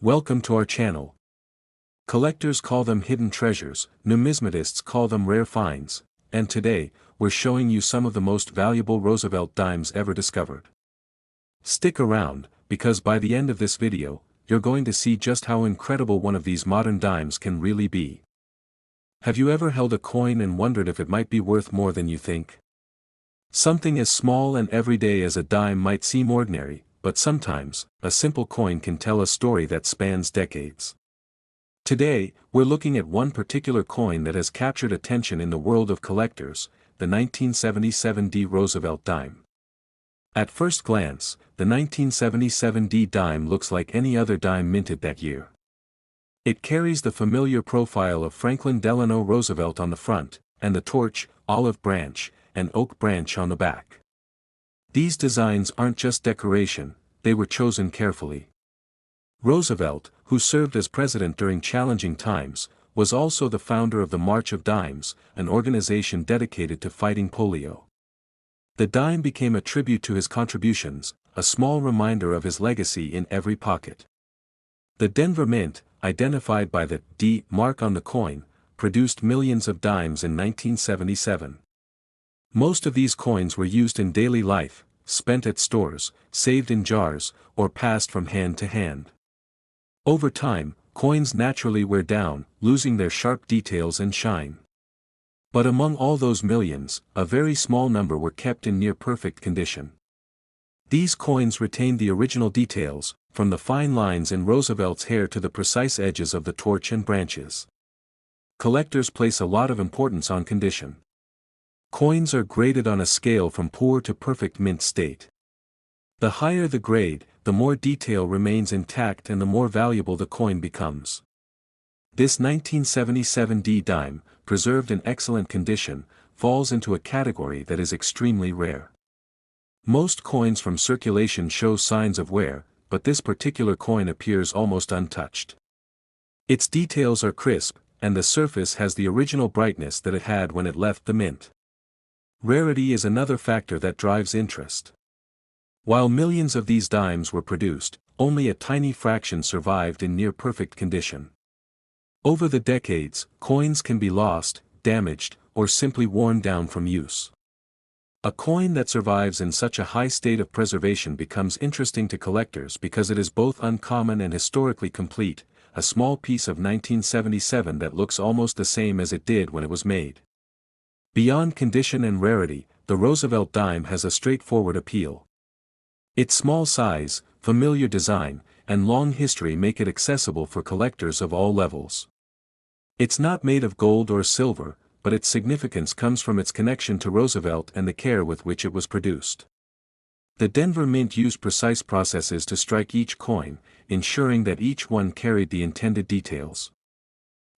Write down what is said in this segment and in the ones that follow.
Welcome to our channel. Collectors call them hidden treasures, numismatists call them rare finds, and today, we're showing you some of the most valuable Roosevelt dimes ever discovered. Stick around, because by the end of this video, you're going to see just how incredible one of these modern dimes can really be. Have you ever held a coin and wondered if it might be worth more than you think? Something as small and everyday as a dime might seem ordinary, but sometimes, a simple coin can tell a story that spans decades. Today, we're looking at one particular coin that has captured attention in the world of collectors, the 1977 D Roosevelt dime. At first glance, the 1977 D dime looks like any other dime minted that year. It carries the familiar profile of Franklin Delano Roosevelt on the front, and the torch, olive branch, and oak branch on the back. These designs aren't just decoration, they were chosen carefully. Roosevelt, who served as president during challenging times, was also the founder of the March of Dimes, an organization dedicated to fighting polio. The dime became a tribute to his contributions, a small reminder of his legacy in every pocket. The Denver Mint, identified by the D mark on the coin, produced millions of dimes in 1977. Most of these coins were used in daily life, spent at stores, saved in jars, or passed from hand to hand. Over time, coins naturally wear down, losing their sharp details and shine. But among all those millions, a very small number were kept in near-perfect condition. These coins retained the original details, from the fine lines in Roosevelt's hair to the precise edges of the torch and branches. Collectors place a lot of importance on condition. Coins are graded on a scale from poor to perfect mint state. The higher the grade, the more detail remains intact and the more valuable the coin becomes. This 1977 D dime, preserved in excellent condition, falls into a category that is extremely rare. Most coins from circulation show signs of wear, but this particular coin appears almost untouched. Its details are crisp, and the surface has the original brightness that it had when it left the mint. Rarity is another factor that drives interest. While millions of these dimes were produced, only a tiny fraction survived in near-perfect condition. Over the decades, coins can be lost, damaged, or simply worn down from use. A coin that survives in such a high state of preservation becomes interesting to collectors because it is both uncommon and historically complete, a small piece of 1977 that looks almost the same as it did when it was made. Beyond condition and rarity, the Roosevelt dime has a straightforward appeal. Its small size, familiar design, and long history make it accessible for collectors of all levels. It's not made of gold or silver, but its significance comes from its connection to Roosevelt and the care with which it was produced. The Denver Mint used precise processes to strike each coin, ensuring that each one carried the intended details.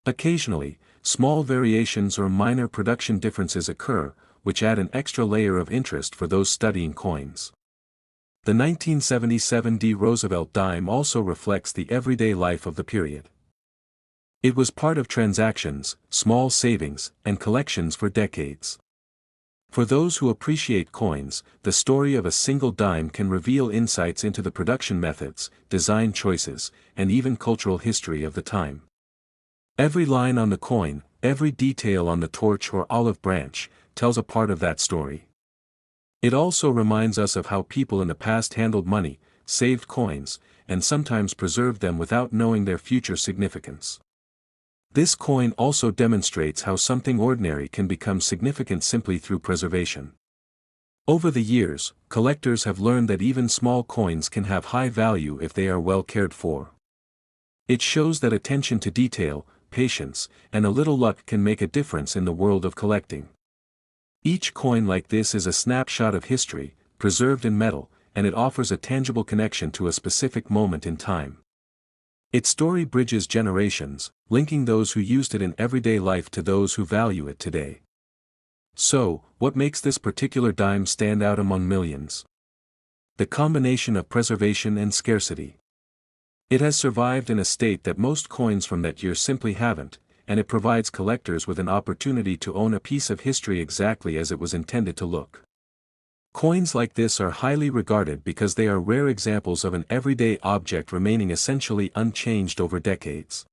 Occasionally, small variations or minor production differences occur, which add an extra layer of interest for those studying coins. The 1977 D Roosevelt dime also reflects the everyday life of the period. It was part of transactions, small savings, and collections for decades. For those who appreciate coins, the story of a single dime can reveal insights into the production methods, design choices, and even cultural history of the time. Every line on the coin, every detail on the torch or olive branch, tells a part of that story. It also reminds us of how people in the past handled money, saved coins, and sometimes preserved them without knowing their future significance. This coin also demonstrates how something ordinary can become significant simply through preservation. Over the years, collectors have learned that even small coins can have high value if they are well cared for. It shows that attention to detail, patience, and a little luck can make a difference in the world of collecting. Each coin like this is a snapshot of history, preserved in metal, and it offers a tangible connection to a specific moment in time. Its story bridges generations, linking those who used it in everyday life to those who value it today. So, what makes this particular dime stand out among millions? The combination of preservation and scarcity. It has survived in a state that most coins from that year simply haven't, and it provides collectors with an opportunity to own a piece of history exactly as it was intended to look. Coins like this are highly regarded because they are rare examples of an everyday object remaining essentially unchanged over decades.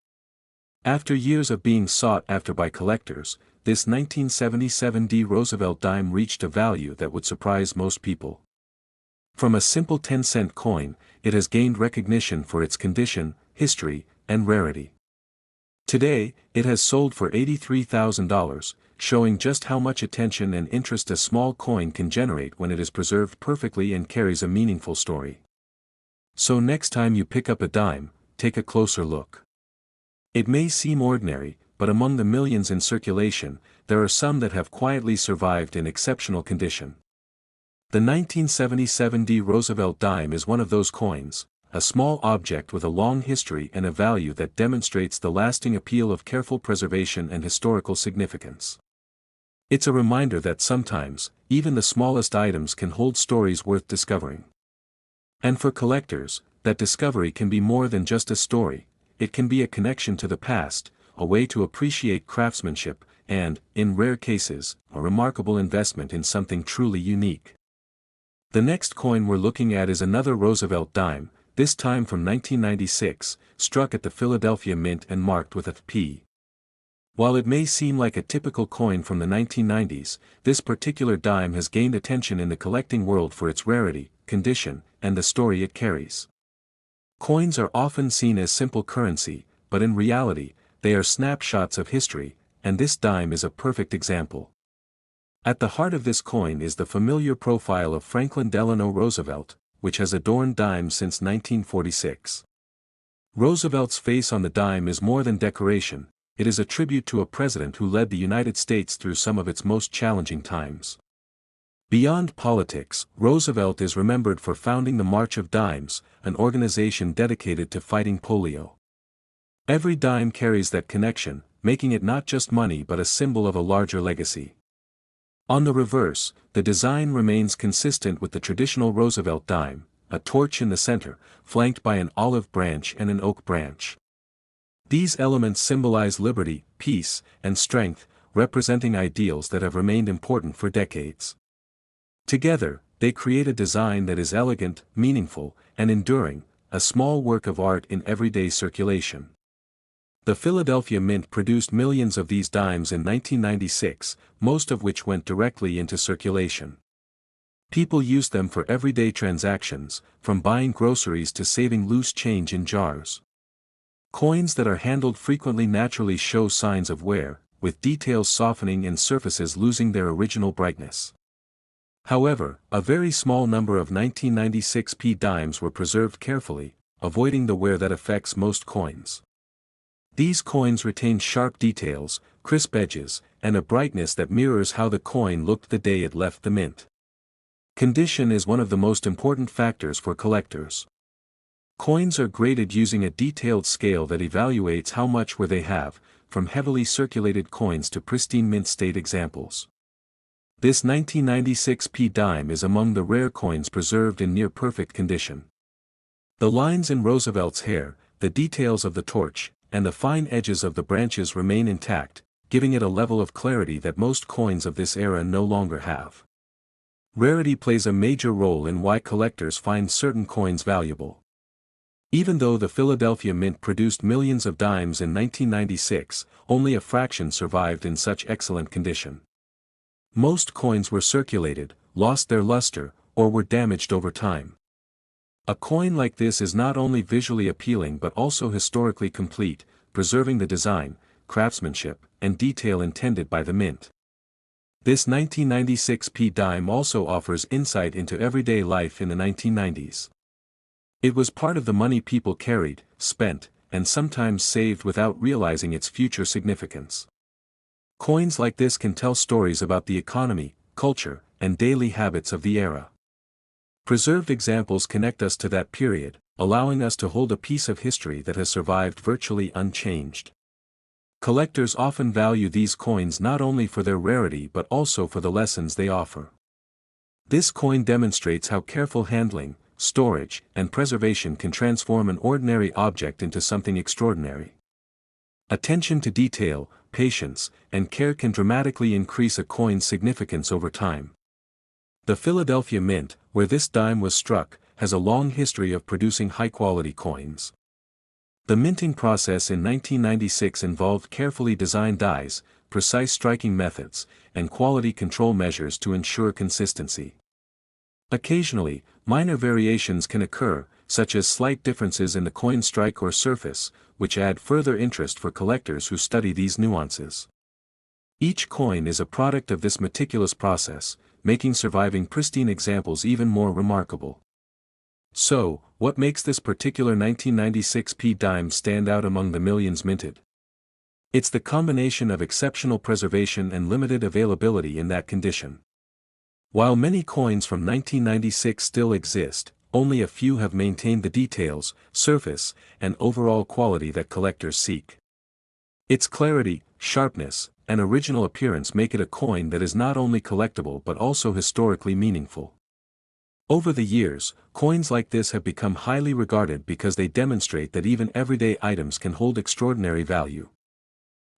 After years of being sought after by collectors, this 1977 Roosevelt dime reached a value that would surprise most people. From a simple 10-cent coin, it has gained recognition for its condition, history, and rarity. Today, it has sold for $83,000, showing just how much attention and interest a small coin can generate when it is preserved perfectly and carries a meaningful story. So next time you pick up a dime, take a closer look. It may seem ordinary, but among the millions in circulation, there are some that have quietly survived in exceptional condition. The 1977 Roosevelt dime is one of those coins, a small object with a long history and a value that demonstrates the lasting appeal of careful preservation and historical significance. It's a reminder that sometimes, even the smallest items can hold stories worth discovering. And for collectors, that discovery can be more than just a story, it can be a connection to the past, a way to appreciate craftsmanship, and, in rare cases, a remarkable investment in something truly unique. The next coin we're looking at is another Roosevelt dime, this time from 1996, struck at the Philadelphia Mint and marked with a P. While it may seem like a typical coin from the 1990s, this particular dime has gained attention in the collecting world for its rarity, condition, and the story it carries. Coins are often seen as simple currency, but in reality, they are snapshots of history, and this dime is a perfect example. At the heart of this coin is the familiar profile of Franklin Delano Roosevelt, which has adorned dimes since 1946. Roosevelt's face on the dime is more than decoration, it is a tribute to a president who led the United States through some of its most challenging times. Beyond politics, Roosevelt is remembered for founding the March of Dimes, an organization dedicated to fighting polio. Every dime carries that connection, making it not just money but a symbol of a larger legacy. On the reverse, the design remains consistent with the traditional Roosevelt dime, a torch in the center, flanked by an olive branch and an oak branch. These elements symbolize liberty, peace, and strength, representing ideals that have remained important for decades. Together, they create a design that is elegant, meaningful, and enduring, a small work of art in everyday circulation. The Philadelphia Mint produced millions of these dimes in 1996, most of which went directly into circulation. People used them for everyday transactions, from buying groceries to saving loose change in jars. Coins that are handled frequently naturally show signs of wear, with details softening and surfaces losing their original brightness. However, a very small number of 1996 dimes were preserved carefully, avoiding the wear that affects most coins. These coins retain sharp details, crisp edges, and a brightness that mirrors how the coin looked the day it left the mint. Condition is one of the most important factors for collectors. Coins are graded using a detailed scale that evaluates how much wear they have, from heavily circulated coins to pristine mint state examples. This 1996 dime is among the rare coins preserved in near-perfect condition. The lines in Roosevelt's hair, the details of the torch, and the fine edges of the branches remain intact, giving it a level of clarity that most coins of this era no longer have. Rarity plays a major role in why collectors find certain coins valuable. Even though the Philadelphia Mint produced millions of dimes in 1996, only a fraction survived in such excellent condition. Most coins were circulated, lost their luster, or were damaged over time. A coin like this is not only visually appealing but also historically complete, preserving the design, craftsmanship, and detail intended by the mint. This 1996 dime also offers insight into everyday life in the 1990s. It was part of the money people carried, spent, and sometimes saved without realizing its future significance. Coins like this can tell stories about the economy, culture, and daily habits of the era. Preserved examples connect us to that period, allowing us to hold a piece of history that has survived virtually unchanged. Collectors often value these coins not only for their rarity but also for the lessons they offer. This coin demonstrates how careful handling, storage, and preservation can transform an ordinary object into something extraordinary. Attention to detail, patience, and care can dramatically increase a coin's significance over time. The Philadelphia Mint, where this dime was struck, has a long history of producing high-quality coins. The minting process in 1996 involved carefully designed dies, precise striking methods, and quality control measures to ensure consistency. Occasionally, minor variations can occur, such as slight differences in the coin strike or surface, which add further interest for collectors who study these nuances. Each coin is a product of this meticulous process, making surviving pristine examples even more remarkable. So, what makes this particular 1996p dime stand out among the millions minted? It's the combination of exceptional preservation and limited availability in that condition. While many coins from 1996 still exist, only a few have maintained the details, surface, and overall quality that collectors seek. Its clarity, sharpness, and original appearance make it a coin that is not only collectible but also historically meaningful. Over the years, coins like this have become highly regarded because they demonstrate that even everyday items can hold extraordinary value.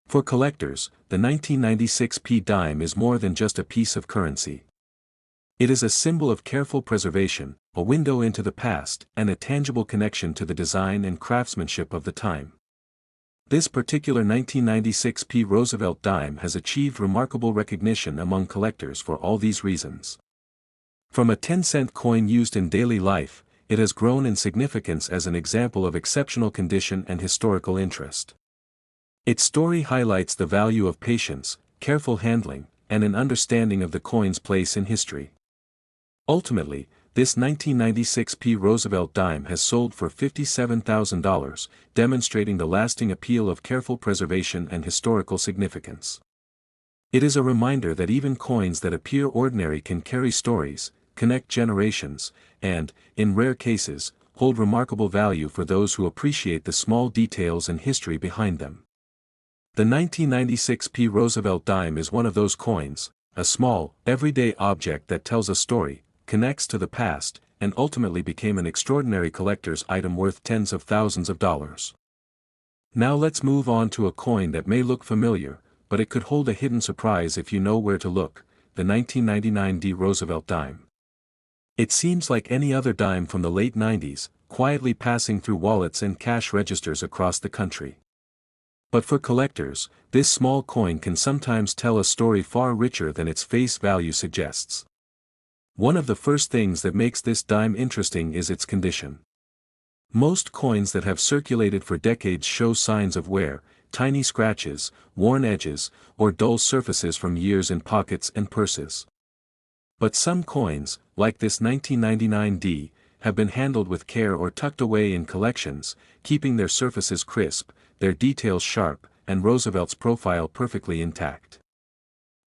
For collectors, the 1996p dime is more than just a piece of currency. It is a symbol of careful preservation, a window into the past, and a tangible connection to the design and craftsmanship of the time. This particular 1996p Roosevelt dime has achieved remarkable recognition among collectors for all these reasons. From a 10-cent coin used in daily life, it has grown in significance as an example of exceptional condition and historical interest. Its story highlights the value of patience, careful handling, and an understanding of the coin's place in history. Ultimately, this 1996p Roosevelt dime has sold for $57,000, demonstrating the lasting appeal of careful preservation and historical significance. It is a reminder that even coins that appear ordinary can carry stories, connect generations, and, in rare cases, hold remarkable value for those who appreciate the small details and history behind them. The 1996p Roosevelt dime is one of those coins, a small, everyday object that tells a story, connects to the past, and ultimately became an extraordinary collector's item worth tens of thousands of dollars. Now let's move on to a coin that may look familiar, but it could hold a hidden surprise if you know where to look, the 1999 Roosevelt dime. It seems like any other dime from the late 90s, quietly passing through wallets and cash registers across the country. But for collectors, this small coin can sometimes tell a story far richer than its face value suggests. One of the first things that makes this dime interesting is its condition. Most coins that have circulated for decades show signs of wear, tiny scratches, worn edges, or dull surfaces from years in pockets and purses. But some coins, like this 1999D, have been handled with care or tucked away in collections, keeping their surfaces crisp, their details sharp, and Roosevelt's profile perfectly intact.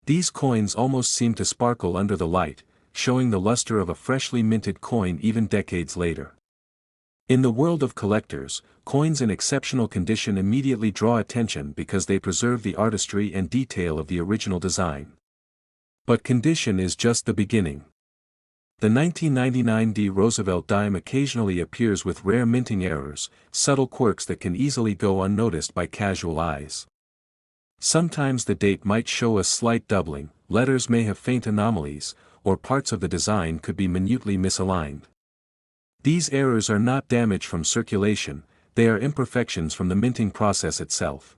These coins almost seem to sparkle under the light, showing the luster of a freshly minted coin even decades later. In the world of collectors, coins in exceptional condition immediately draw attention because they preserve the artistry and detail of the original design. But condition is just the beginning. The 1999D Roosevelt dime occasionally appears with rare minting errors, subtle quirks that can easily go unnoticed by casual eyes. Sometimes the date might show a slight doubling, letters may have faint anomalies, or parts of the design could be minutely misaligned. These errors are not damage from circulation, they are imperfections from the minting process itself.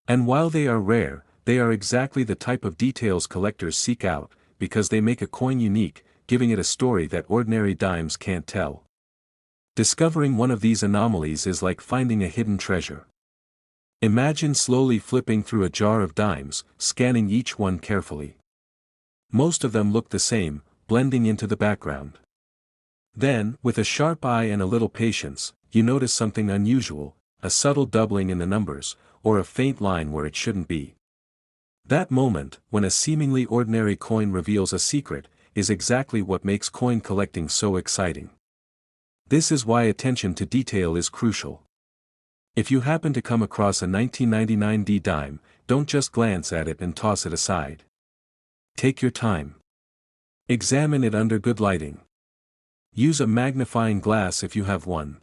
And while they are rare, they are exactly the type of details collectors seek out, because they make a coin unique, giving it a story that ordinary dimes can't tell. Discovering one of these anomalies is like finding a hidden treasure. Imagine slowly flipping through a jar of dimes, scanning each one carefully. Most of them look the same, blending into the background. Then, with a sharp eye and a little patience, you notice something unusual, a subtle doubling in the numbers, or a faint line where it shouldn't be. That moment, when a seemingly ordinary coin reveals a secret, is exactly what makes coin collecting so exciting. This is why attention to detail is crucial. If you happen to come across a 1999D dime, don't just glance at it and toss it aside. Take your time. Examine it under good lighting. Use a magnifying glass if you have one.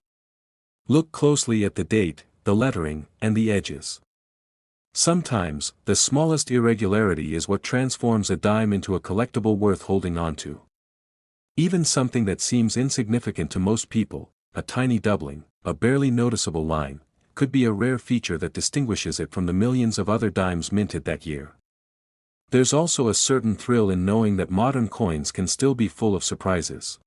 Look closely at the date, the lettering, and the edges. Sometimes, the smallest irregularity is what transforms a dime into a collectible worth holding onto. Even something that seems insignificant to most people, a tiny doubling, a barely noticeable line, could be a rare feature that distinguishes it from the millions of other dimes minted that year. There's also a certain thrill in knowing that modern coins can still be full of surprises.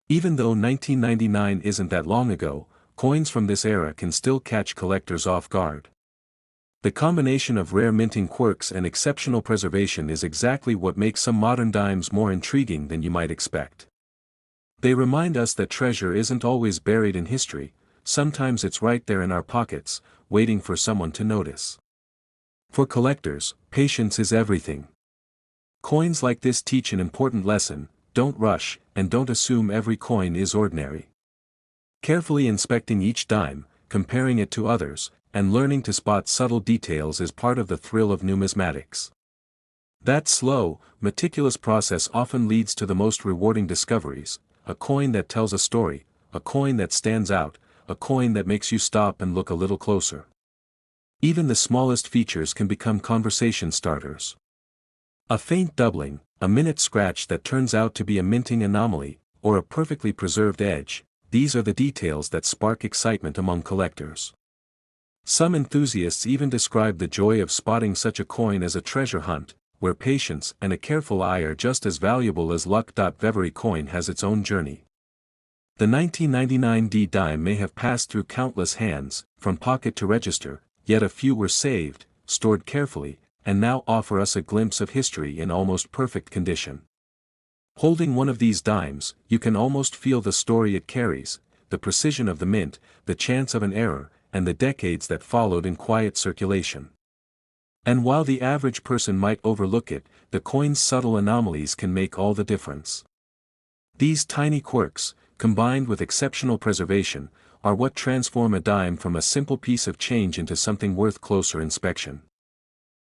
Even though 1999 isn't that long ago, coins from this era can still catch collectors off guard. The combination of rare minting quirks and exceptional preservation is exactly what makes some modern dimes more intriguing than you might expect. They remind us that treasure isn't always buried in history, sometimes it's right there in our pockets, waiting for someone to notice. For collectors, patience is everything. Coins like this teach an important lesson: don't rush, and don't assume every coin is ordinary. Carefully inspecting each dime, comparing it to others, and learning to spot subtle details is part of the thrill of numismatics. That slow, meticulous process often leads to the most rewarding discoveries: a coin that tells a story, a coin that stands out, a coin that makes you stop and look a little closer. Even the smallest features can become conversation starters. A faint doubling, a minute scratch that turns out to be a minting anomaly, or a perfectly preserved edge, these are the details that spark excitement among collectors. Some enthusiasts even describe the joy of spotting such a coin as a treasure hunt, where patience and a careful eye are just as valuable as luck. Every coin has its own journey. The 1999 D dime may have passed through countless hands, from pocket to register, yet a few were saved, stored carefully, and now offer us a glimpse of history in almost perfect condition. Holding one of these dimes, you can almost feel the story it carries, the precision of the mint, the chance of an error, and the decades that followed in quiet circulation. And while the average person might overlook it, the coin's subtle anomalies can make all the difference. These tiny quirks, combined with exceptional preservation, are what transform a dime from a simple piece of change into something worth closer inspection.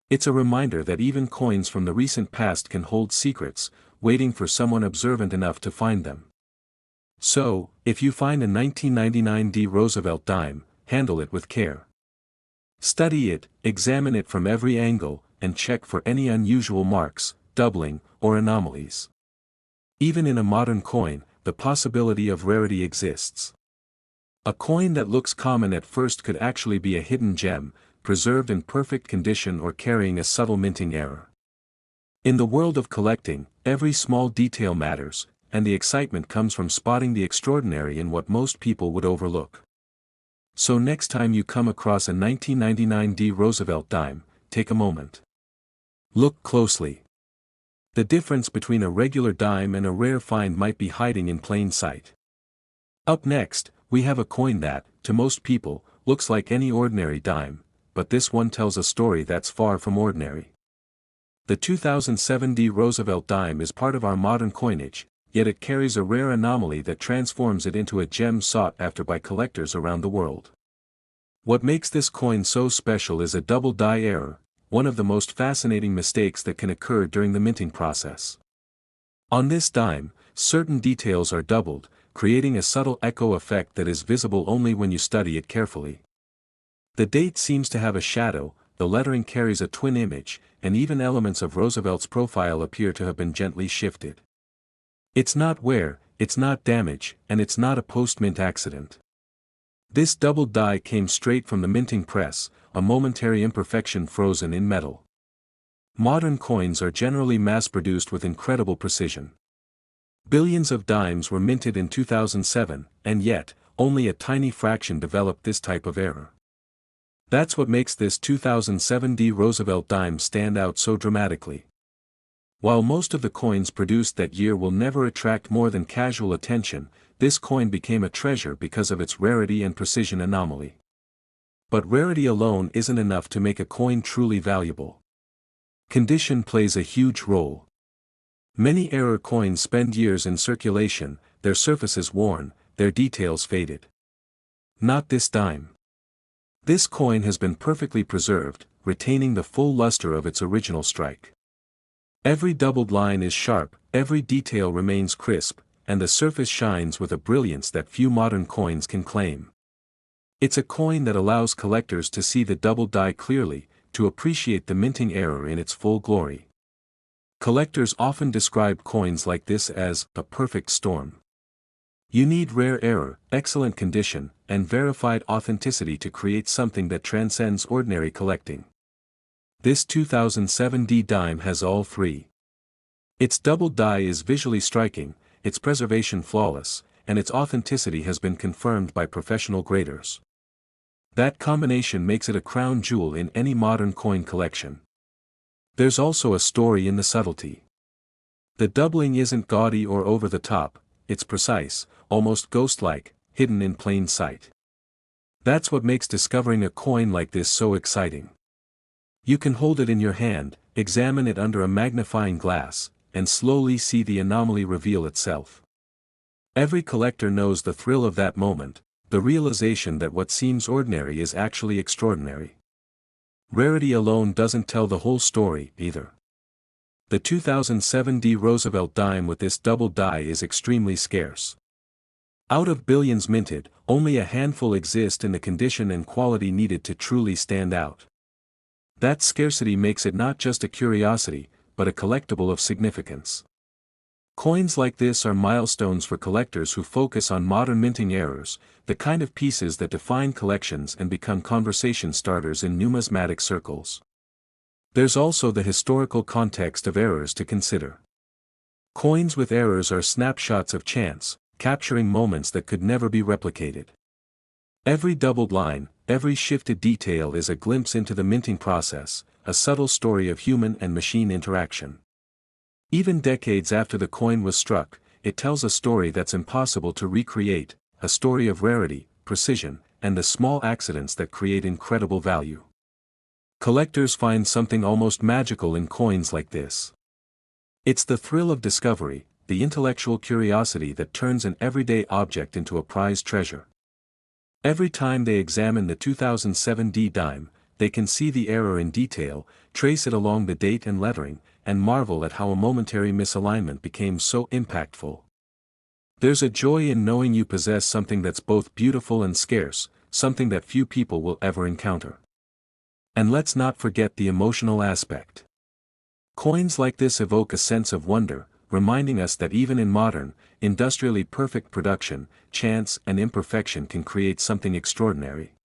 It's a reminder that even coins from the recent past can hold secrets, waiting for someone observant enough to find them. So, if you find a 1999 D Roosevelt dime, handle it with care. Study it, examine it from every angle, and check for any unusual marks, doubling, or anomalies. Even in a modern coin, the possibility of rarity exists. A coin that looks common at first could actually be a hidden gem, preserved in perfect condition or carrying a subtle minting error. In the world of collecting, every small detail matters, and the excitement comes from spotting the extraordinary in what most people would overlook. So next time you come across a 1999 D Roosevelt dime, take a moment. Look closely. The difference between a regular dime and a rare find might be hiding in plain sight. Up next, we have a coin that, to most people, looks like any ordinary dime, but this one tells a story that's far from ordinary. The 2007 D Roosevelt dime is part of our modern coinage, yet it carries a rare anomaly that transforms it into a gem sought after by collectors around the world. What makes this coin so special is a double die error, one of the most fascinating mistakes that can occur during the minting process. On this dime, certain details are doubled, creating a subtle echo effect that is visible only when you study it carefully. The date seems to have a shadow, the lettering carries a twin image, and even elements of Roosevelt's profile appear to have been gently shifted. It's not wear, it's not damage, and it's not a post-mint accident. This doubled die came straight from the minting press, a momentary imperfection frozen in metal. Modern coins are generally mass-produced with incredible precision. Billions of dimes were minted in 2007, and yet, only a tiny fraction developed this type of error. That's what makes this 2007 D Roosevelt dime stand out so dramatically. While most of the coins produced that year will never attract more than casual attention, this coin became a treasure because of its rarity and precision anomaly. But rarity alone isn't enough to make a coin truly valuable. Condition plays a huge role. Many error coins spend years in circulation, their surfaces worn, their details faded. Not this dime. This coin has been perfectly preserved, retaining the full luster of its original strike. Every doubled line is sharp, every detail remains crisp, and the surface shines with a brilliance that few modern coins can claim. It's a coin that allows collectors to see the double die clearly, to appreciate the minting era in its full glory. Collectors often describe coins like this as a perfect storm. You need rare error, excellent condition, and verified authenticity to create something that transcends ordinary collecting. This 2007 D dime has all three. Its double die is visually striking, its preservation flawless, and its authenticity has been confirmed by professional graders. That combination makes it a crown jewel in any modern coin collection. There's also a story in the subtlety. The doubling isn't gaudy or over the top, it's precise, almost ghost-like, hidden in plain sight. That's what makes discovering a coin like this so exciting. You can hold it in your hand, examine it under a magnifying glass, and slowly see the anomaly reveal itself. Every collector knows the thrill of that moment, the realization that what seems ordinary is actually extraordinary. Rarity alone doesn't tell the whole story, either. The 2007 D Roosevelt dime with this double die is extremely scarce. Out of billions minted, only a handful exist in the condition and quality needed to truly stand out. That scarcity makes it not just a curiosity, but a collectible of significance. Coins like this are milestones for collectors who focus on modern minting errors, the kind of pieces that define collections and become conversation starters in numismatic circles. There's also the historical context of errors to consider. Coins with errors are snapshots of chance, capturing moments that could never be replicated. Every doubled line, every shifted detail is a glimpse into the minting process, a subtle story of human and machine interaction. Even decades after the coin was struck, it tells a story that's impossible to recreate, a story of rarity, precision, and the small accidents that create incredible value. Collectors find something almost magical in coins like this. It's the thrill of discovery, the intellectual curiosity that turns an everyday object into a prized treasure. Every time they examine the 2007 D dime, they can see the error in detail, trace it along the date and lettering, and marvel at how a momentary misalignment became so impactful. There's a joy in knowing you possess something that's both beautiful and scarce, something that few people will ever encounter. And let's not forget the emotional aspect. Coins like this evoke a sense of wonder, reminding us that even in modern, industrially perfect production, chance and imperfection can create something extraordinary.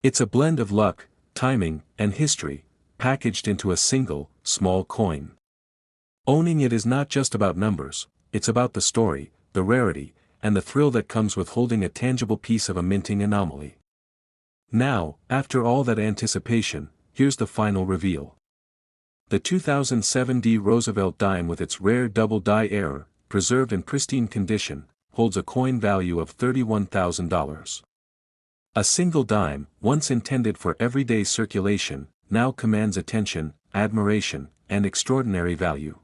It's a blend of luck, timing, and history, packaged into a single, small coin. Owning it is not just about numbers, it's about the story, the rarity, and the thrill that comes with holding a tangible piece of a minting anomaly. Now, after all that anticipation, here's the final reveal. The 2007 D Roosevelt dime with its rare double die error, preserved in pristine condition, holds a coin value of $31,000. A single dime, once intended for everyday circulation, now commands attention, admiration, and extraordinary value.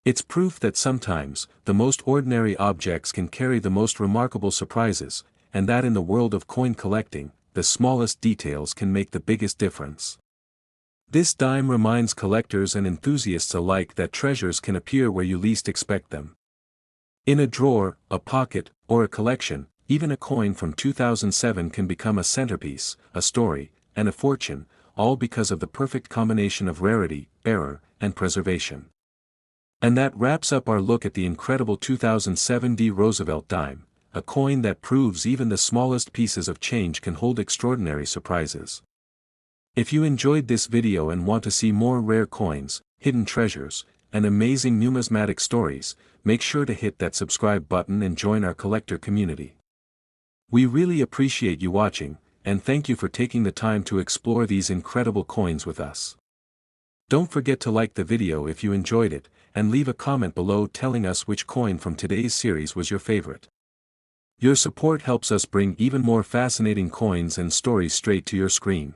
It's proof that sometimes, the most ordinary objects can carry the most remarkable surprises, and that in the world of coin collecting, the smallest details can make the biggest difference. This dime reminds collectors and enthusiasts alike that treasures can appear where you least expect them. In a drawer, a pocket, or a collection, even a coin from 2007 can become a centerpiece, a story, and a fortune, all because of the perfect combination of rarity, error, and preservation. And that wraps up our look at the incredible 2007 D Roosevelt dime, a coin that proves even the smallest pieces of change can hold extraordinary surprises. If you enjoyed this video and want to see more rare coins, hidden treasures, and amazing numismatic stories, make sure to hit that subscribe button and join our collector community. We really appreciate you watching, and thank you for taking the time to explore these incredible coins with us. Don't forget to like the video if you enjoyed it, and leave a comment below telling us which coin from today's series was your favorite. Your support helps us bring even more fascinating coins and stories straight to your screen.